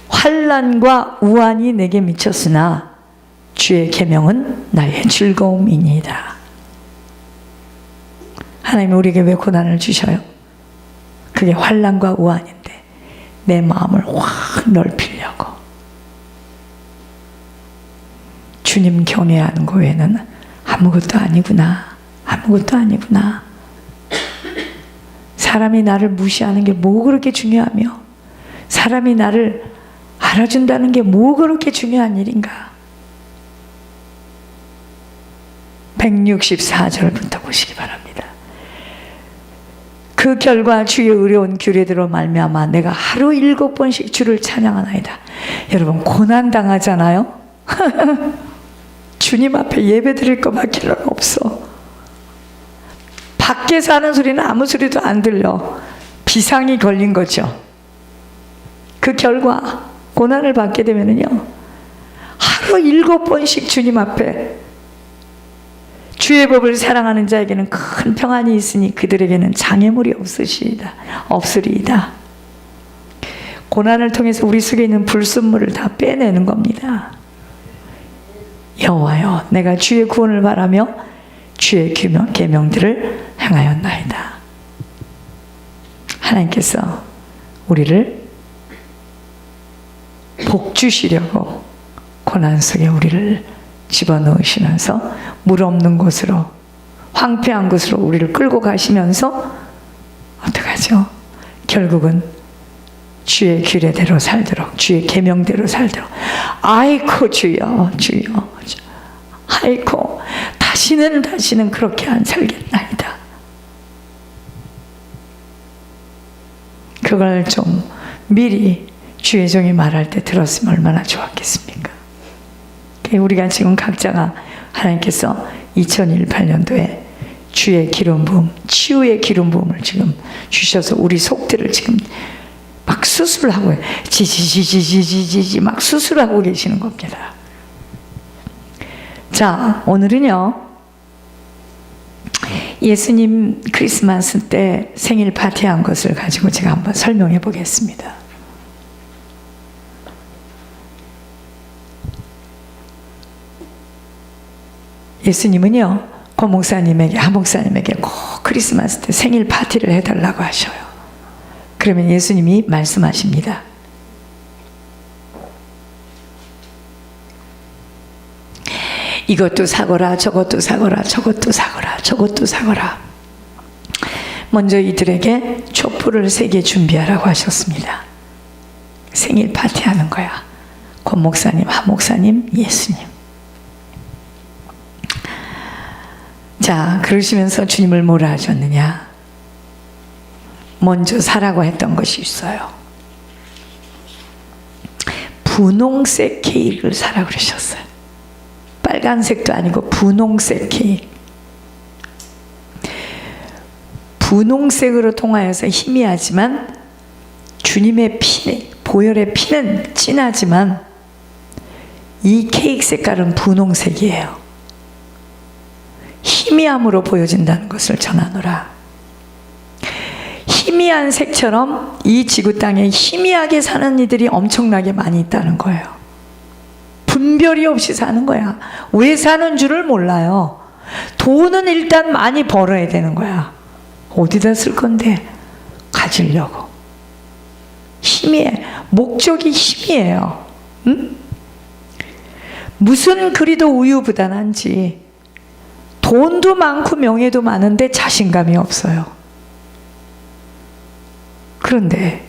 환난과 우환이 내게 미쳤으나 주의 계명은 나의 즐거움이니이다. 하나님이 우리에게 왜 고난을 주셔요? 그게 환난과 우환인데 내 마음을 확 넓히려고. 주님 경외하는 거 외에는 아무것도 아니구나. 아무것도 아니구나. 사람이 나를 무시하는 게 뭐 그렇게 중요하며, 사람이 나를 알아준다는 게 뭐 그렇게 중요한 일인가. 164절부터 보시기 바랍니다. 그 결과 주의 의로운 규례대로 말미암아 내가 하루 7번씩 주를 찬양하나이다. 여러분, 고난 당하잖아요. 주님 앞에 예배 드릴 것밖에 없어. 밖에서 하는 소리는 아무 소리도 안 들려. 비상이 걸린 거죠. 그 결과 고난을 받게 되면요, 하루 7번씩 주님 앞에, 주의 법을 사랑하는 자에게는 큰 평안이 있으니 그들에게는 장애물이 없으리이다. 고난을 통해서 우리 속에 있는 불순물을 다 빼내는 겁니다. 여호와여, 내가 주의 구원을 바라며 주의 계명들을 행하였나이다. 하나님께서 우리를 복 주시려고 고난 속에 우리를 집어넣으시면서 물 없는 곳으로, 황폐한 곳으로 우리를 끌고 가시면서 어떡하죠? 결국은 주의 규례대로 살도록, 주의 계명대로 살도록. 아이고 주여, 주여, 아이고 다시는 그렇게 안 살겠나이다. 그걸 좀 미리 주의 종이 말할 때 들었으면 얼마나 좋았겠습니까? 우리가 지금 각자가 하나님께서 2018년도에 주의 기름 부음, 치유의 기름 부음을 지금 주셔서 우리 속들을 지금 막 수술하고, 지지지지지지지 막 수술하고 계시는 겁니다. 자, 오늘은요, 예수님 크리스마스 때 생일 파티한 것을 가지고 제가 한번 설명해 보겠습니다. 예수님은요, 고 목사님에게, 하 목사님에게 꼭 크리스마스 때 생일 파티를 해달라고 하셔요. 그러면 예수님이 말씀하십니다. 이것도 사거라, 저것도 사거라, 저것도 사거라, 저것도 사거라. 먼저 이들에게 촛불을 3개 준비하라고 하셨습니다. 생일 파티하는 거야. 고 목사님, 하 목사님, 예수님. 자, 그러시면서 주님을 뭐라 하셨느냐? 먼저 사라고 했던 것이 있어요. 분홍색 케이크를 사라 그러셨어요. 빨간색도 아니고 분홍색 케이크. 분홍색으로 통하여서 희미하지만 주님의 피, 보혈의 피는 진하지만 이 케이크 색깔은 분홍색이에요. 희미함으로 보여진다는 것을 전하노라. 희미한 색처럼 이 지구 땅에 희미하게 사는 이들이 엄청나게 많이 있다는 거예요. 분별이 없이 사는 거야. 왜 사는 줄을 몰라요. 돈은 일단 많이 벌어야 되는 거야. 어디다 쓸 건데? 가지려고. 희미해. 목적이 희미해요. 응? 무슨 그리도 우유부단한지, 돈도 많고 명예도 많은데 자신감이 없어요. 그런데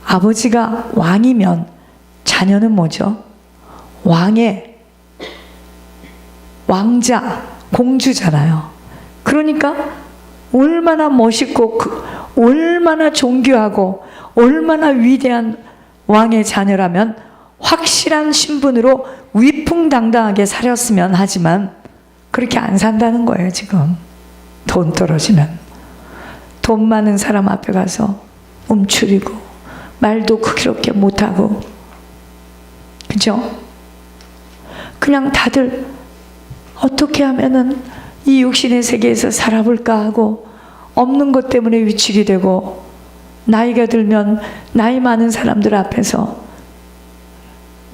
아버지가 왕이면 자녀는 뭐죠? 왕의 왕자, 공주잖아요. 그러니까 얼마나 멋있고 얼마나 존귀하고 얼마나 위대한 왕의 자녀라면 확실한 신분으로 위풍당당하게 살았으면 하지만 그렇게 안 산다는 거예요. 지금 돈 떨어지면 돈 많은 사람 앞에 가서 움츠리고 말도 그렇게 못하고, 그죠? 그냥 다들 어떻게 하면은 이 육신의 세계에서 살아볼까 하고 없는 것 때문에 위축이 되고, 나이가 들면 나이 많은 사람들 앞에서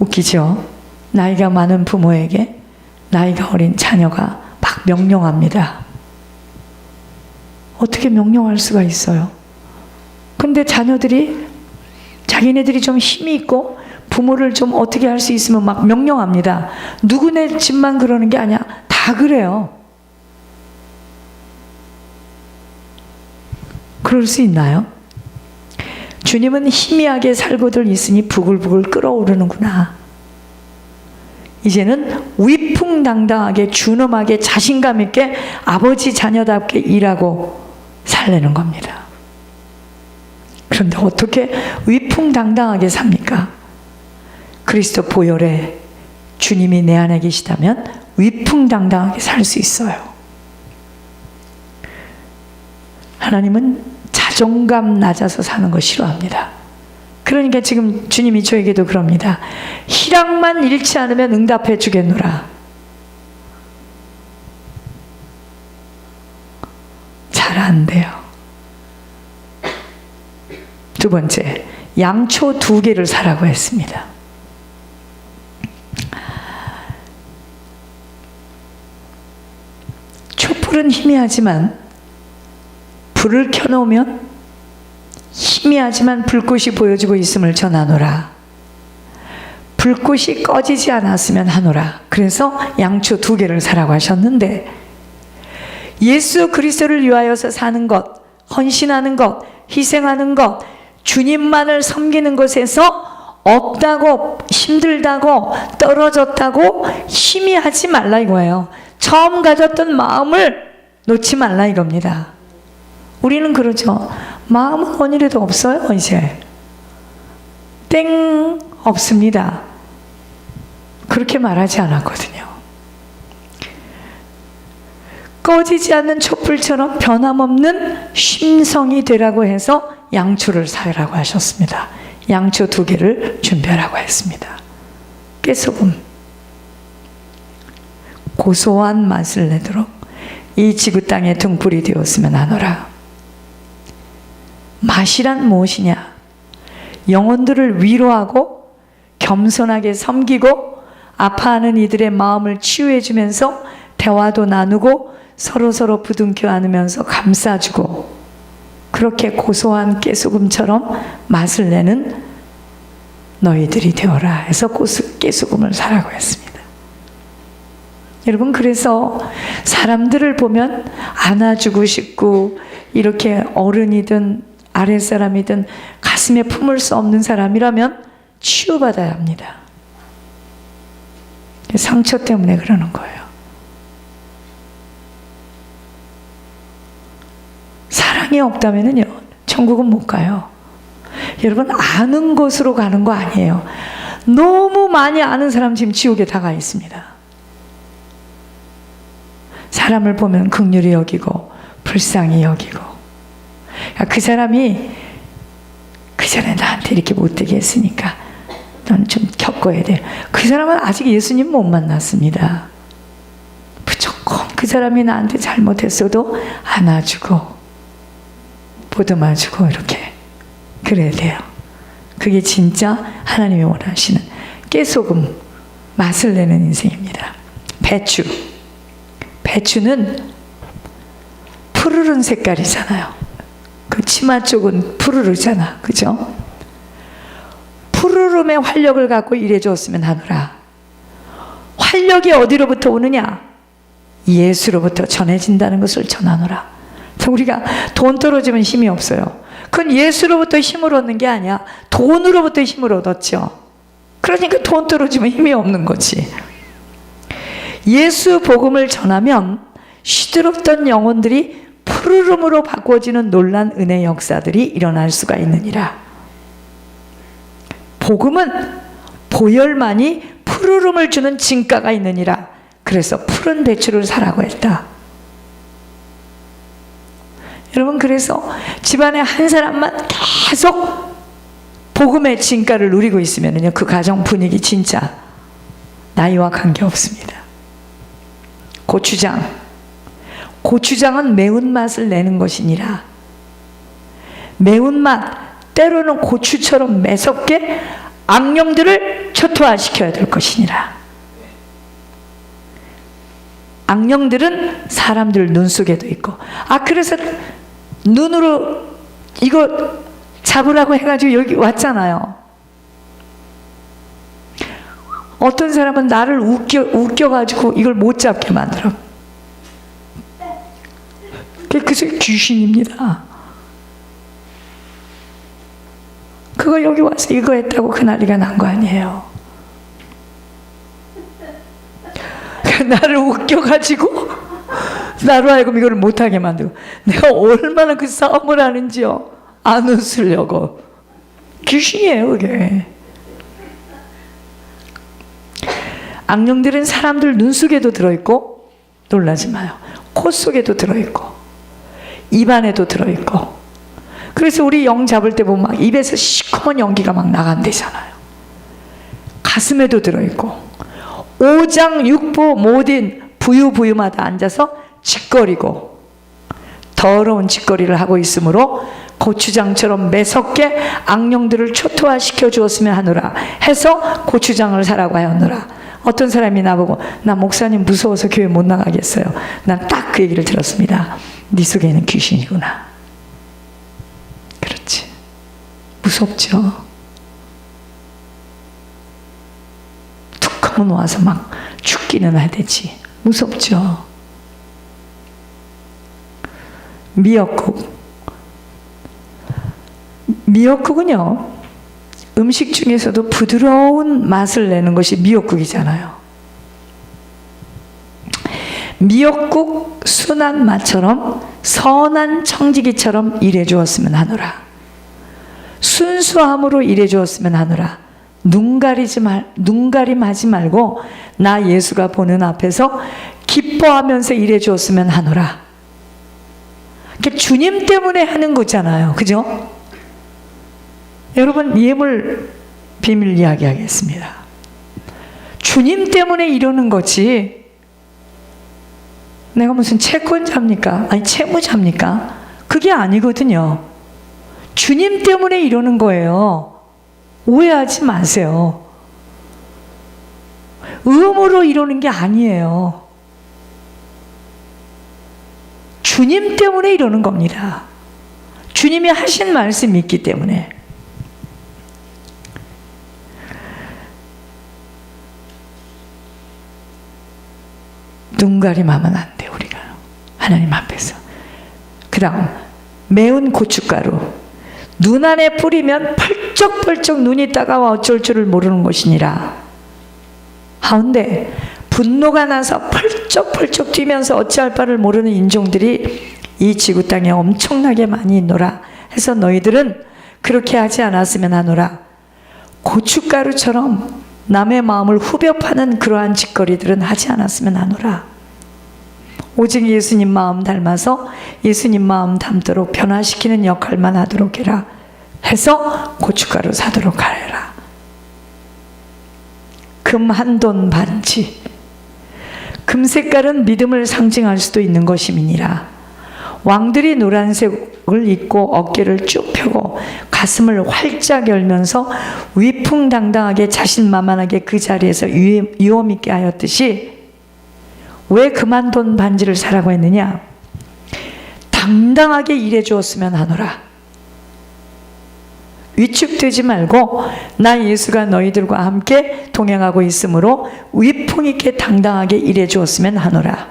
웃기죠? 나이가 많은 부모에게 나이가 어린 자녀가 막 명령합니다. 어떻게 명령할 수가 있어요? 근데 자녀들이 자기네들이 좀 힘이 있고 부모를 좀 어떻게 할 수 있으면 막 명령합니다. 누구네 집만 그러는 게 아니야. 다 그래요. 그럴 수 있나요? 주님은 희미하게 살고들 있으니 부글부글 끓어오르는구나. 이제는 위풍당당하게 준엄하게 자신감 있게 아버지 자녀답게 일하고 살려는 겁니다. 그런데 어떻게 위풍당당하게 삽니까? 그리스도 보혈에 주님이 내 안에 계시다면 위풍당당하게 살 수 있어요. 하나님은 자존감 낮아서 사는 거 싫어합니다. 그러니까 지금 주님이 저에게도 그럽니다. 희락만 잃지 않으면 응답해 주겠노라. 잘 안 돼요. 두 번째, 양초 2개를 사라고 했습니다. 촛불은 희미하지만 불을 켜놓으면 희미하지만 불꽃이 보여지고 있음을 전하노라. 불꽃이 꺼지지 않았으면 하노라. 그래서 양초 2개를 사라고 하셨는데, 예수 그리스도를 위하여서 사는 것, 헌신하는 것, 희생하는 것, 주님만을 섬기는 것에서 없다고, 힘들다고, 떨어졌다고 희미하지 말라 이거예요. 처음 가졌던 마음을 놓지 말라 이겁니다. 우리는 그러죠. 마음은 원이라도 없어요 이제. 땡 없습니다. 그렇게 말하지 않았거든요. 꺼지지 않는 촛불처럼 변함없는 심성이 되라고 해서 양초를 사라고 하셨습니다. 양초 2개를 준비하라고 했습니다. 깨소금, 고소한 맛을 내도록 이 지구 땅에 등불이 되었으면 하노라. 맛이란 무엇이냐? 영혼들을 위로하고 겸손하게 섬기고 아파하는 이들의 마음을 치유해 주면서 대화도 나누고 서로서로 부둥켜 안으면서 감싸주고, 그렇게 고소한 깨소금처럼 맛을 내는 너희들이 되어라 해서 깨소금을 사라고 했습니다. 여러분, 그래서 사람들을 보면 안아주고 싶고, 이렇게 어른이든 아랫사람이든 가슴에 품을 수 없는 사람이라면 치유받아야 합니다. 상처 때문에 그러는 거예요. 사랑이 없다면요, 천국은 못 가요. 여러분, 아는 것으로 가는 거 아니에요. 너무 많이 아는 사람 지금 지옥에 다 가 있습니다. 사람을 보면 긍휼히 여기고 불쌍히 여기고, 그 사람이 그 전에 나한테 이렇게 못되게 했으니까 넌 좀 겪어야 돼. 그 사람은 아직 예수님 못 만났습니다. 무조건 그 사람이 나한테 잘못했어도 안아주고 보듬어주고 이렇게 그래야 돼요. 그게 진짜 하나님이 원하시는 깨소금 맛을 내는 인생입니다. 배추는 푸르른 색깔이잖아요. 그 치마 쪽은 푸르르잖아, 그죠? 푸르름의 활력을 갖고 일해 주었으면 하노라. 활력이 어디로부터 오느냐? 예수로부터 전해진다는 것을 전하노라. 우리가 돈 떨어지면 힘이 없어요. 그건 예수로부터 힘을 얻는 게 아니야. 돈으로부터 힘을 얻었죠. 그러니까 돈 떨어지면 힘이 없는 거지. 예수 복음을 전하면 시들었던 영혼들이 푸르름으로 바꿔지는 놀란 은혜 역사들이 일어날 수가 있느니라. 복음은 보혈만이 푸르름을 주는 진가가 있느니라. 그래서 푸른 배추를 사라고 했다. 여러분, 그래서 집안에 한 사람만 계속 복음의 진가를 누리고 있으면요, 그 가정 분위기 진짜 나이와 관계없습니다. 고추장은 매운맛을 내는 것이니라. 매운맛, 때로는 고추처럼 매섭게 악령들을 초토화시켜야 될 것이니라. 악령들은 사람들 눈 속에도 있고, 그래서 눈으로 이거 잡으라고 해가지고 여기 왔잖아요. 어떤 사람은 나를 웃겨가지고 이걸 못 잡게 만들어. 그래서 귀신입니다. 그거 여기 와서 이거 했다고 그 난리가 난 거 아니에요. 나를 웃겨가지고 나로 하여금 이거를 못하게 만들고, 내가 얼마나 그 싸움을 하는지요. 안 웃으려고. 귀신이에요 그게. 악령들은 사람들 눈 속에도 들어있고, 놀라지 마요, 코 속에도 들어있고 입안에도 들어있고. 그래서 우리 영 잡을 때 보면 막 입에서 시커먼 연기가 막 나간대잖아요. 가슴에도 들어있고, 오장육부 모든 부유마다 앉아서 짓거리고 더러운 짓거리를 하고 있으므로 고추장처럼 매섭게 악령들을 초토화시켜 주었으면 하노라 해서 고추장을 사라고 하였노라. 어떤 사람이 나보고, 나 목사님 무서워서 교회 못 나가겠어요. 난 딱 그 얘기를 들었습니다. 네 속에는 귀신이구나. 그렇지. 무섭죠. 툭 하면 와서 막 죽기는 하되지. 무섭죠. 미역국은요, 음식 중에서도 부드러운 맛을 내는 것이 미역국이잖아요. 미역국 순한 맛처럼 선한 청지기처럼 일해 주었으면 하노라. 순수함으로 일해 주었으면 하노라. 눈가림하지 말고 나 예수가 보는 앞에서 기뻐하면서 일해 주었으면 하노라. 주님 때문에 하는 거잖아요. 그죠? 여러분, 예물 비밀 이야기하겠습니다. 주님 때문에 이러는 거지, 내가 무슨 채권자입니까? 아니 채무자입니까? 그게 아니거든요. 주님 때문에 이러는 거예요. 오해하지 마세요. 음으로 이러는 게 아니에요. 주님 때문에 이러는 겁니다. 주님이 하신 말씀이 있기 때문에. 눈가림하면 안 돼, 우리가 하나님 앞에서. 그 다음, 매운 고춧가루 눈 안에 뿌리면 펄쩍펄쩍 눈이 따가워 어쩔 줄을 모르는 것이니라. 하운데 분노가 나서 펄쩍펄쩍 뛰면서 어찌할 바를 모르는 인종들이 이 지구 땅에 엄청나게 많이 있노라 해서 너희들은 그렇게 하지 않았으면 하노라. 고춧가루처럼 남의 마음을 후벼 파는 그러한 짓거리들은 하지 않았으면 하노라. 오직 예수님 마음 닮아서 예수님 마음 닮도록 변화시키는 역할만 하도록 해라 해서 고춧가루 사도록 하라. 금 한 돈 반지. 금 색깔은 믿음을 상징할 수도 있는 것임이니라. 왕들이 노란색을 입고 어깨를 쭉 펴고 가슴을 활짝 열면서 위풍당당하게 자신만만하게 그 자리에서 위엄 있게 하였듯이, 왜 그만 돈 반지를 사라고 했느냐? 당당하게 일해 주었으면 하노라. 위축되지 말고 나 예수가 너희들과 함께 동행하고 있으므로 위풍 있게 당당하게 일해 주었으면 하노라.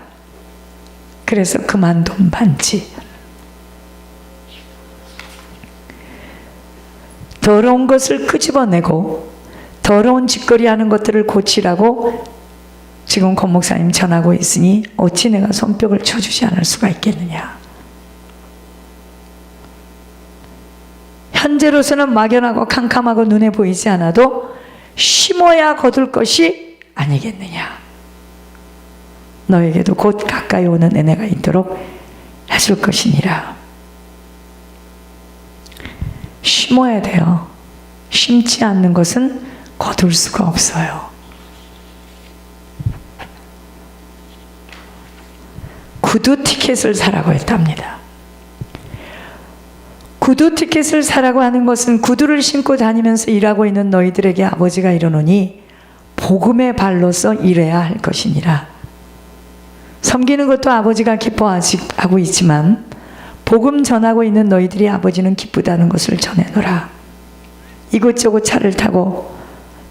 그래서 그만 돈 반지. 더러운 것을 끄집어내고 더러운 짓거리 하는 것들을 고치라고 지금 권 목사님 전하고 있으니 어찌 내가 손뼉을 쳐주지 않을 수가 있겠느냐. 현재로서는 막연하고 캄캄하고 눈에 보이지 않아도 심어야 거둘 것이 아니겠느냐. 너에게도 곧 가까이 오는 은혜가 있도록 해줄 것이니라. 심어야 돼요. 심지 않는 것은 거둘 수가 없어요. 구두 티켓을 사라고 했답니다. 구두 티켓을 사라고 하는 것은 구두를 신고 다니면서 일하고 있는 너희들에게 아버지가 이르노니 복음의 발로서 일해야 할 것이니라. 섬기는 것도 아버지가 기뻐하고 있지만 복음 전하고 있는 너희들이 아버지는 기쁘다는 것을 전해노라. 이곳저곳 차를 타고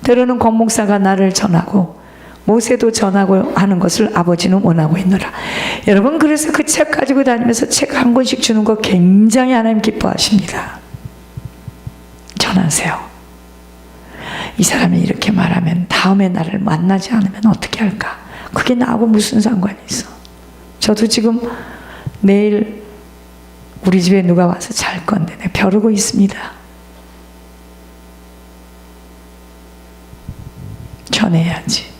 때로는 권 목사가 나를 전하고 모세도 전하고 하는 것을 아버지는 원하고 있노라. 여러분, 그래서 그 책 가지고 다니면서 책 한 권씩 주는 거 굉장히 하나님 기뻐하십니다. 전하세요. 이 사람이 이렇게 말하면 다음에 나를 만나지 않으면 어떻게 할까? 그게 나하고 무슨 상관이 있어? 저도 지금 내일 우리 집에 누가 와서 잘 건데 내가 벼르고 있습니다. 전해야지.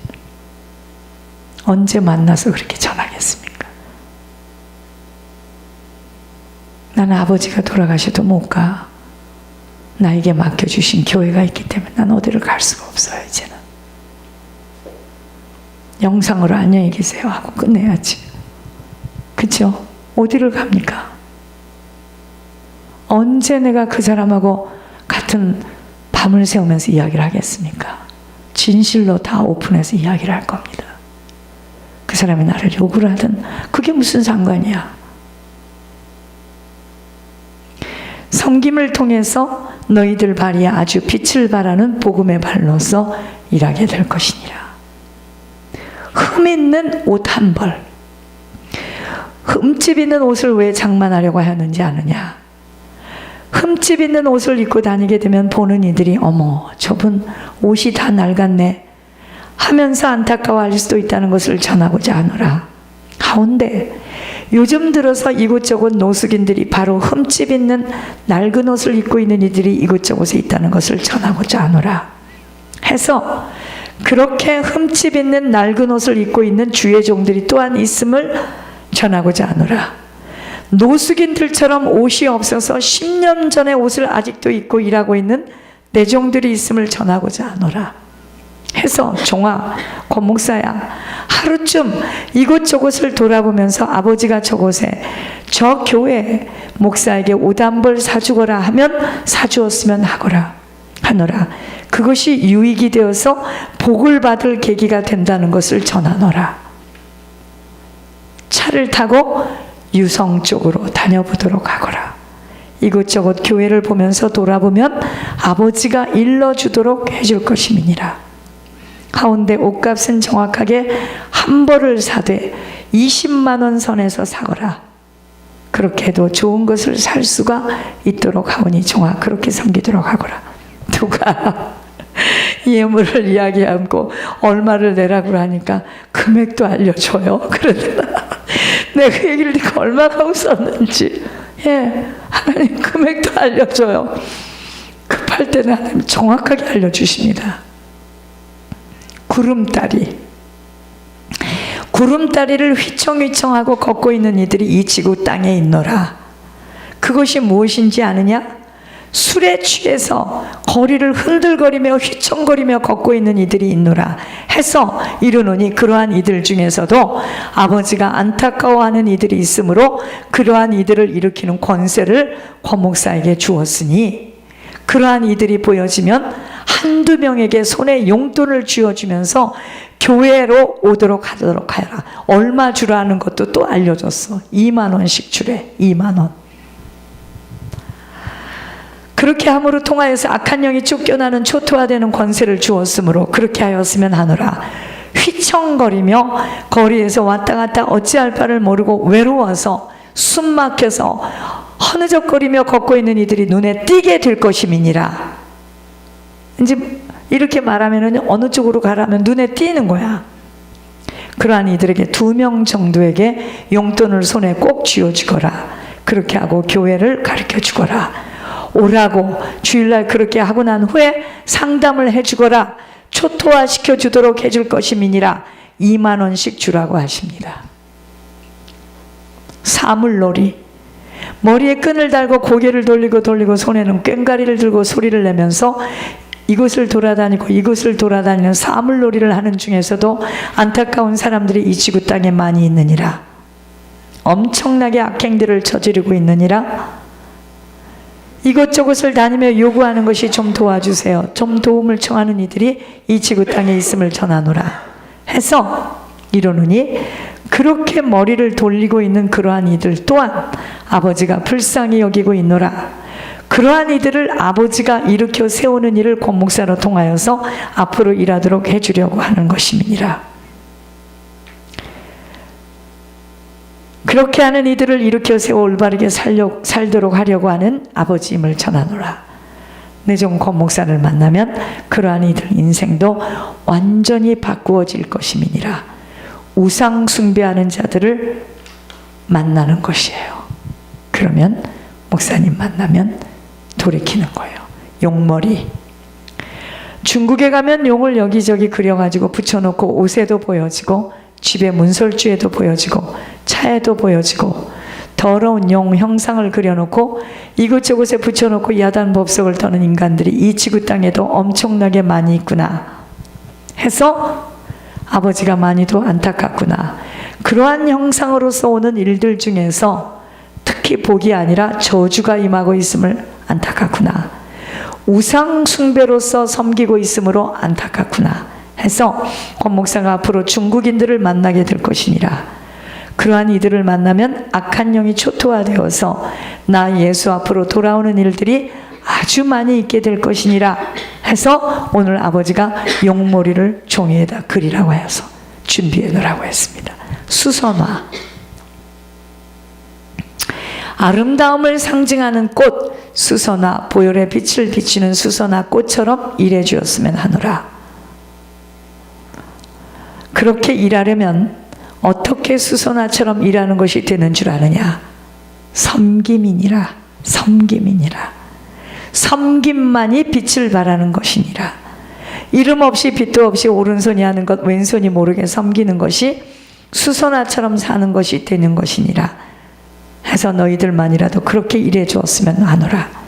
언제 만나서 그렇게 전하겠습니까? 나는 아버지가 돌아가셔도 못 가. 나에게 맡겨주신 교회가 있기 때문에 난 어디를 갈 수가 없어요. 이제는 영상으로 안녕히 계세요 하고 끝내야지. 그쵸? 어디를 갑니까? 언제 내가 그 사람하고 같은 밤을 새우면서 이야기를 하겠습니까? 진실로 다 오픈해서 이야기를 할 겁니다. 그 사람이 나를 욕을 하든 그게 무슨 상관이야. 섬김을 통해서 너희들 발이 아주 빛을 발하는 복음의 발로서 일하게 될 것이니라. 흠 있는 옷 한 벌. 흠집 있는 옷을 왜 장만하려고 하는지 아느냐? 흠집 있는 옷을 입고 다니게 되면 보는 이들이 어머, 저분 옷이 다 낡았네 하면서 안타까워할 수도 있다는 것을 전하고자 하노라. 가운데 요즘 들어서 이곳저곳 노숙인들이 바로 흠집 있는 낡은 옷을 입고 있는 이들이 이곳저곳에 있다는 것을 전하고자 하노라 해서, 그렇게 흠집 있는 낡은 옷을 입고 있는 주의 종들이 또한 있음을 전하고자 하노라. 노숙인들처럼 옷이 없어서 10년 전의 옷을 아직도 입고 일하고 있는 내 종들이 있음을 전하고자 하노라 해서, 종아, 권 목사야, 하루쯤 이곳저곳을 돌아보면서 아버지가 저곳에 저 교회 목사에게 옷 한 벌 사주거라 하면 사주었으면 하노라. 그것이 유익이 되어서 복을 받을 계기가 된다는 것을 전하노라. 차를 타고 유성 쪽으로 다녀보도록 하거라. 이곳저곳 교회를 보면서 돌아보면 아버지가 일러주도록 해줄 것임이니라. 가운데 옷값은 정확하게 한 벌을 사되 20만 원 선에서 사거라. 그렇게 해도 좋은 것을 살 수가 있도록 하오니 종아, 그렇게 섬기도록 하거라. 누가 예물을 이야기하고 얼마를 내라고 하니까 금액도 알려줘요. 그러더라. 내가 그 얘기를 듣고 얼마가 웃었는지. 하나님 금액도 알려줘요. 급할 때는 하나님 정확하게 알려주십니다. 구름다리를 휘청휘청하고 걷고 있는 이들이 이 지구 땅에 있노라. 그것이 무엇인지 아느냐? 술에 취해서 거리를 흔들거리며 휘청거리며 걷고 있는 이들이 있노라 해서 이르노니, 그러한 이들 중에서도 아버지가 안타까워하는 이들이 있으므로 그러한 이들을 일으키는 권세를 권 목사에게 주었으니, 그러한 이들이 보여지면 한두 명에게 손에 용돈을 쥐어주면서 교회로 오도록 하도록 하여라. 얼마 주라는 것도 또 알려줬어. 2만 원씩 주래. 2만 원. 그렇게 함으로 통하여서 악한 영이 쫓겨나는 초토화되는 권세를 주었으므로 그렇게 하였으면 하노라. 휘청거리며 거리에서 왔다 갔다 어찌할 바를 모르고 외로워서 숨 막혀서 허느적거리며 걷고 있는 이들이 눈에 띄게 될 것임이니라. 이제 이렇게 말하면 어느 쪽으로 가라면 눈에 띄는 거야. 그러한 이들에게 2명 정도에게 용돈을 손에 꼭 쥐어주거라. 그렇게 하고 교회를 가르쳐 주거라. 오라고 주일날 그렇게 하고 난 후에 상담을 해주거라. 초토화 시켜주도록 해줄 것임이니라. 2만 원씩 주라고 하십니다. 사물놀이, 머리에 끈을 달고 고개를 돌리고 손에는 꽹가리를 들고 소리를 내면서 이곳을 돌아다니고 이곳을 돌아다니는 사물놀이를 하는 중에서도 안타까운 사람들이 이 지구 땅에 많이 있느니라. 엄청나게 악행들을 저지르고 있느니라. 이곳저곳을 다니며 요구하는 것이 좀 도와주세요. 좀 도움을 청하는 이들이 이 지구 땅에 있음을 전하노라 해서 이르노니 그렇게 머리를 돌리고 있는 그러한 이들 또한 아버지가 불쌍히 여기고 있노라. 그러한 이들을 아버지가 일으켜 세우는 일을 권 목사로 통하여서 앞으로 일하도록 해주려고 하는 것임이니라. 그렇게 하는 이들을 일으켜 세워 올바르게 살도록 하려고 하는 아버지임을 전하노라. 내 종 권 목사를 만나면 그러한 이들 인생도 완전히 바꾸어질 것임이니라. 우상 숭배하는 자들을 만나는 것이에요. 그러면 목사님 만나면 돌이키는 거예요. 용머리. 중국에 가면 용을 여기저기 그려가지고 붙여놓고 옷에도 보여지고 집에 문설주에도 보여지고 차에도 보여지고 더러운 용 형상을 그려놓고 이곳저곳에 붙여놓고 야단 법석을 떠는 인간들이 이 지구 땅에도 엄청나게 많이 있구나 해서 아버지가 많이도 안타깝구나. 그러한 형상으로서 오는 일들 중에서 특히 복이 아니라 저주가 임하고 있음을 안타깝구나. 우상 숭배로서 섬기고 있으므로 안타깝구나 해서 권 목사가 앞으로 중국인들을 만나게 될 것이니라. 그러한 이들을 만나면 악한 영이 초토화되어서 나 예수 앞으로 돌아오는 일들이 아주 많이 있게 될 것이니라 해서 오늘 아버지가 용머리를 종이에다 그리라고 하여서 준비해 놓으라고 했습니다. 수선화. 아름다움을 상징하는 꽃, 수선화, 보혈의 빛을 비추는 수선화 꽃처럼 일해 주었으면 하노라. 그렇게 일하려면 어떻게 수선화처럼 일하는 것이 되는 줄 아느냐? 섬김이니라. 섬김이니라. 섬김만이 빛을 발하는 것이니라. 이름 없이 빛도 없이 오른손이 하는 것 왼손이 모르게 섬기는 것이 수선화처럼 사는 것이 되는 것이니라 해서 너희들만이라도 그렇게 일해 주었으면 하노라.